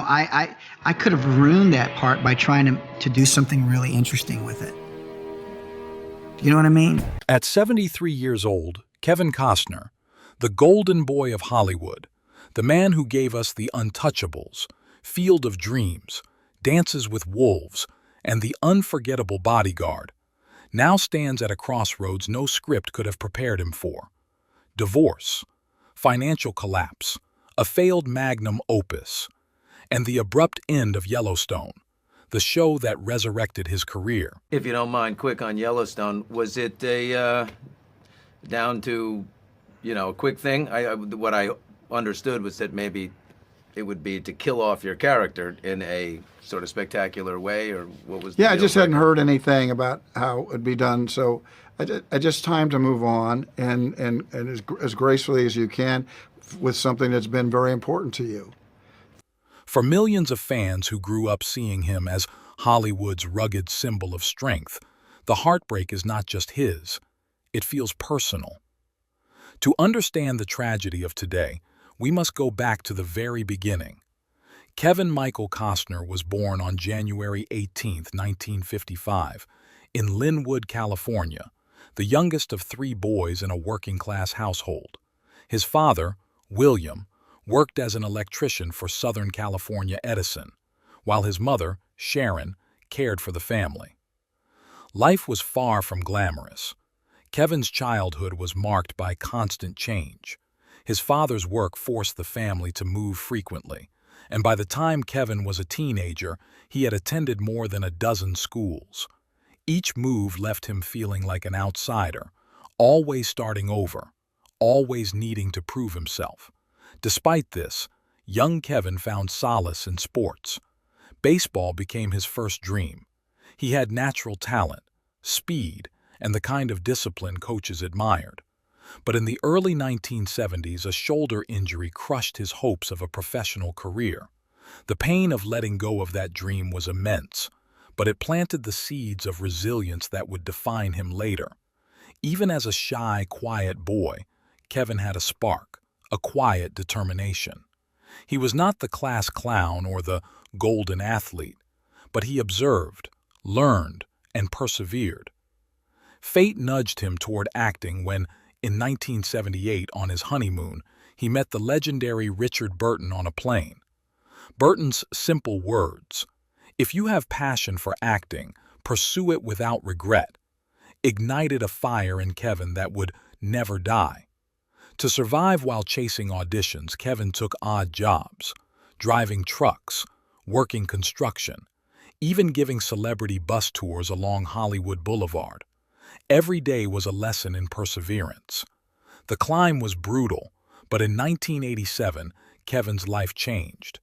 I could have ruined that part by trying to do something really interesting with it. You know what I mean? At 73 years old, Kevin Costner, the golden boy of Hollywood, the man who gave us The Untouchables, Field of Dreams, Dances with Wolves, and The Unforgettable Bodyguard, now stands at a crossroads no script could have prepared him for. Divorce, financial collapse, a failed magnum opus, and the abrupt end of Yellowstone, the show that resurrected his career. If you don't mind, quick on Yellowstone, was it a down to, a quick thing? What I understood was that maybe it would be to kill off your character in a sort of spectacular way, or what was the Yeah, I deal just hadn't breaker? heard anything about how it would be done, so I just time to move on and as gracefully as you can with something that's been very important to you. For millions of fans who grew up seeing him as Hollywood's rugged symbol of strength, the heartbreak is not just his, it feels personal. To understand the tragedy of today, we must go back to the very beginning. Kevin Michael Costner was born on January 18, 1955, in Linwood, California, the youngest of 3 boys in a working-class household. His father, William, worked as an electrician for Southern California Edison, while his mother, Sharon, cared for the family. Life was far from glamorous. Kevin's childhood was marked by constant change. His father's work forced the family to move frequently, and by the time Kevin was a teenager, he had attended more than a dozen schools. Each move left him feeling like an outsider, always starting over, always needing to prove himself. Despite this, young Kevin found solace in sports. Baseball became his first dream. He had natural talent, speed, and the kind of discipline coaches admired. But in the early 1970s, a shoulder injury crushed his hopes of a professional career. The pain of letting go of that dream was immense, but it planted the seeds of resilience that would define him later. Even as a shy, quiet boy, Kevin had a spark, a quiet determination. He was not the class clown or the golden athlete, but he observed, learned, and persevered. Fate nudged him toward acting when, in 1978, on his honeymoon, he met the legendary Richard Burton on a plane. Burton's simple words, "If you have passion for acting, pursue it without regret," ignited a fire in Kevin that would never die. To survive while chasing auditions, Kevin took odd jobs, driving trucks, working construction, even giving celebrity bus tours along Hollywood Boulevard. Every day was a lesson in perseverance. The climb was brutal, but in 1987, Kevin's life changed.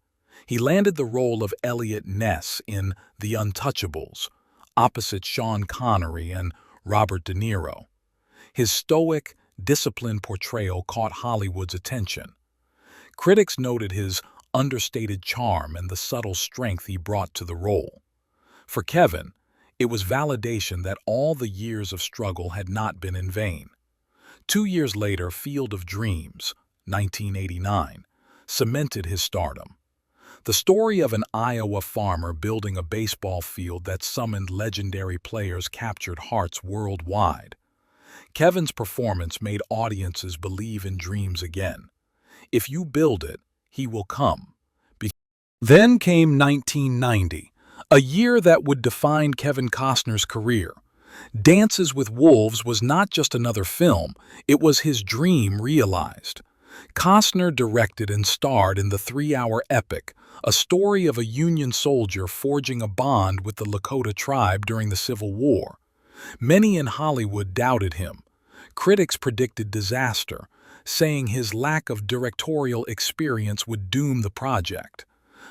He landed the role of Elliot Ness in The Untouchables, opposite Sean Connery and Robert De Niro. His stoic, disciplined portrayal caught Hollywood's attention. Critics noted his understated charm and the subtle strength he brought to the role. For Kevin, it was validation that all the years of struggle had not been in vain. 2 years later, Field of Dreams, 1989, cemented his stardom. The story of an Iowa farmer building a baseball field that summoned legendary players captured hearts worldwide. Kevin's performance made audiences believe in dreams again. If you build it, he will come. Then came 1990, a year that would define Kevin Costner's career. Dances with Wolves was not just another film, it was his dream realized. Costner directed and starred in the 3-hour epic, a story of a Union soldier forging a bond with the Lakota tribe during the Civil War. Many in Hollywood doubted him. Critics predicted disaster, saying his lack of directorial experience would doom the project.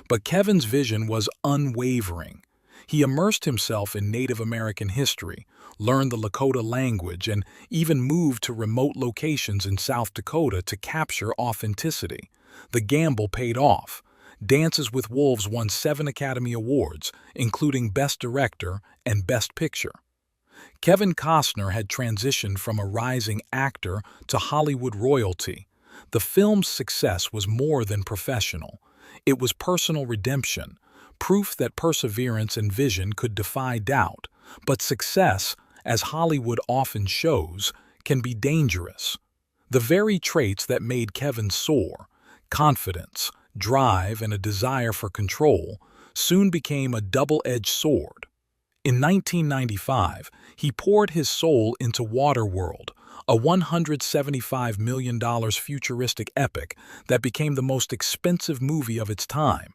But Kevin's vision was unwavering. He immersed himself in Native American history, learned the Lakota language, and even moved to remote locations in South Dakota to capture authenticity. The gamble paid off. Dances with Wolves won 7 Academy Awards, including Best Director and Best Picture. Kevin Costner had transitioned from a rising actor to Hollywood royalty. The film's success was more than professional. It was personal redemption, proof that perseverance and vision could defy doubt. But success, as Hollywood often shows, can be dangerous. The very traits that made Kevin soar, confidence, drive, and a desire for control, soon became a double-edged sword. In 1995, he poured his soul into Waterworld, a $175 million futuristic epic that became the most expensive movie of its time.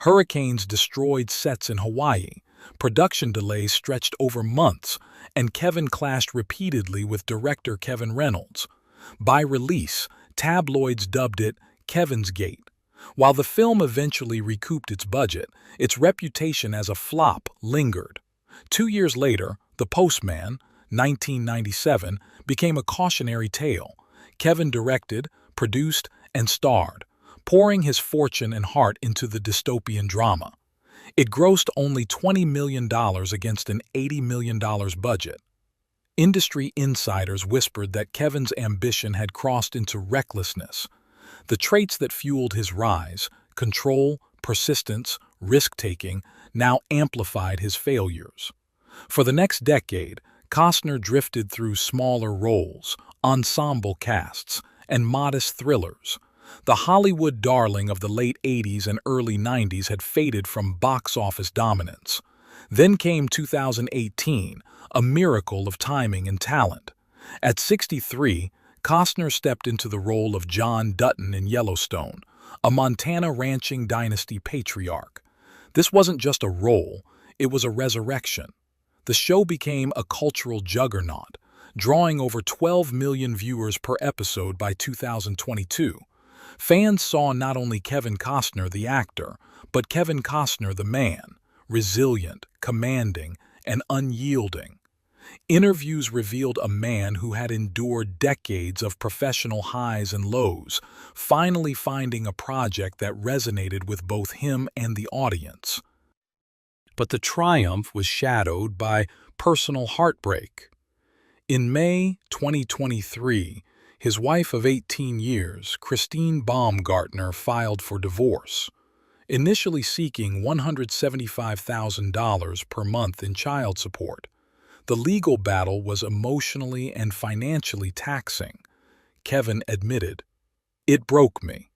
Hurricanes destroyed sets in Hawaii, production delays stretched over months, and Kevin clashed repeatedly with director Kevin Reynolds. By release, tabloids dubbed it Kevin's Gate. While the film eventually recouped its budget, its reputation as a flop lingered. 2 years later, The Postman, 1997, became a cautionary tale. Kevin directed, produced, and starred, pouring his fortune and heart into the dystopian drama. It grossed only $20 million against an $80 million budget. Industry insiders whispered that Kevin's ambition had crossed into recklessness. The traits that fueled his rise, control, persistence, risk-taking, now amplified his failures. For the next decade, Costner drifted through smaller roles, ensemble casts, and modest thrillers. The Hollywood darling of the late 80s and early 90s had faded from box office dominance. Then came 2018, a miracle of timing and talent. At 63, Costner stepped into the role of John Dutton in Yellowstone, a Montana ranching dynasty patriarch. This wasn't just a role, it was a resurrection. The show became a cultural juggernaut, drawing over 12 million viewers per episode by 2022. Fans saw not only Kevin Costner the actor, but Kevin Costner the man, resilient, commanding, and unyielding. Interviews revealed a man who had endured decades of professional highs and lows, finally finding a project that resonated with both him and the audience. But the triumph was shadowed by personal heartbreak. In May 2023, his wife of 18 years, Christine Baumgartner, filed for divorce, initially seeking $175,000 per month in child support. The legal battle was emotionally and financially taxing. Kevin admitted, "It broke me."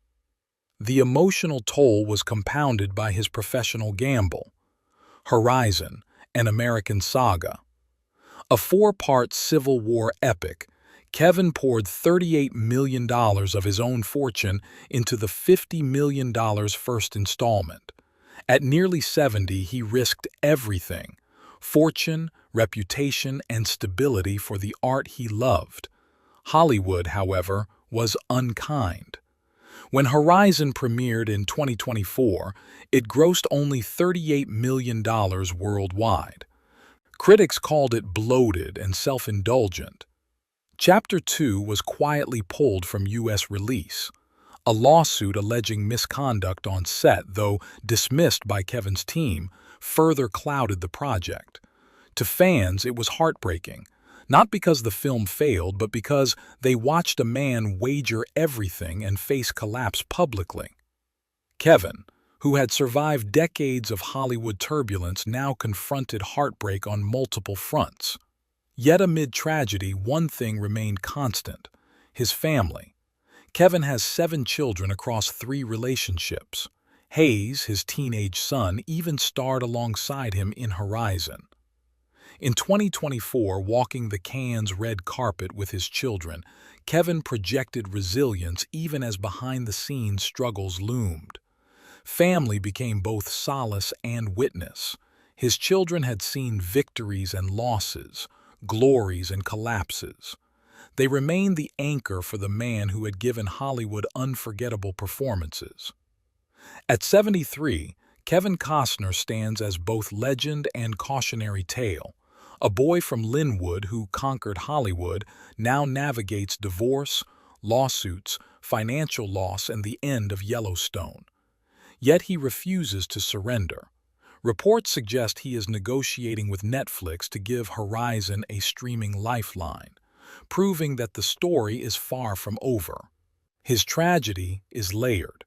The emotional toll was compounded by his professional gamble. Horizon, an American saga. A 4-part Civil War epic, Kevin poured $38 million of his own fortune into the $50 million first installment. At nearly 70, he risked everything: fortune, reputation, and stability for the art he loved. Hollywood, however, was unkind. When Horizon premiered in 2024, it grossed only $38 million worldwide. Critics called it bloated and self-indulgent. Chapter 2 was quietly pulled from U.S. release. A lawsuit alleging misconduct on set, though dismissed by Kevin's team, further clouded the project. To fans, it was heartbreaking, not because the film failed, but because they watched a man wager everything and face collapse publicly. Kevin, who had survived decades of Hollywood turbulence, now confronted heartbreak on multiple fronts. Yet amid tragedy, one thing remained constant: his family. Kevin has 7 children across 3 relationships. Hayes, his teenage son, even starred alongside him in Horizon. In 2024, walking the Cannes red carpet with his children, Kevin projected resilience even as behind-the-scenes struggles loomed. Family became both solace and witness. His children had seen victories and losses, glories and collapses. They remained the anchor for the man who had given Hollywood unforgettable performances. At 73, Kevin Costner stands as both legend and cautionary tale. A boy from Linwood who conquered Hollywood now navigates divorce, lawsuits, financial loss, and the end of Yellowstone. Yet he refuses to surrender. Reports suggest he is negotiating with Netflix to give Horizon a streaming lifeline, proving that the story is far from over. His tragedy is layered.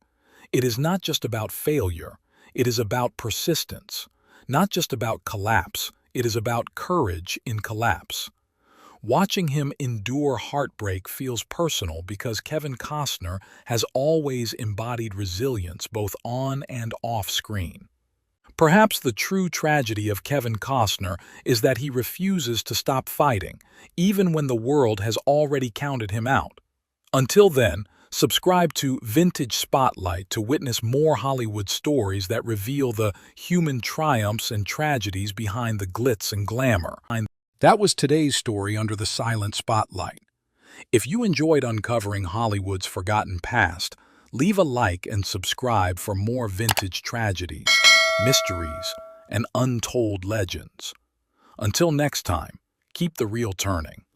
It is not just about failure, it is about persistence. Not just about collapse, it is about courage in collapse. Watching him endure heartbreak feels personal because Kevin Costner has always embodied resilience both on and off screen. Perhaps the true tragedy of Kevin Costner is that he refuses to stop fighting, even when the world has already counted him out. Until then, subscribe to Vintage Spotlight to witness more Hollywood stories that reveal the human triumphs and tragedies behind the glitz and glamour. That was today's story under the silent spotlight. If you enjoyed uncovering Hollywood's forgotten past, leave a like and subscribe for more vintage tragedies, mysteries, and untold legends. Until next time, keep the reel turning.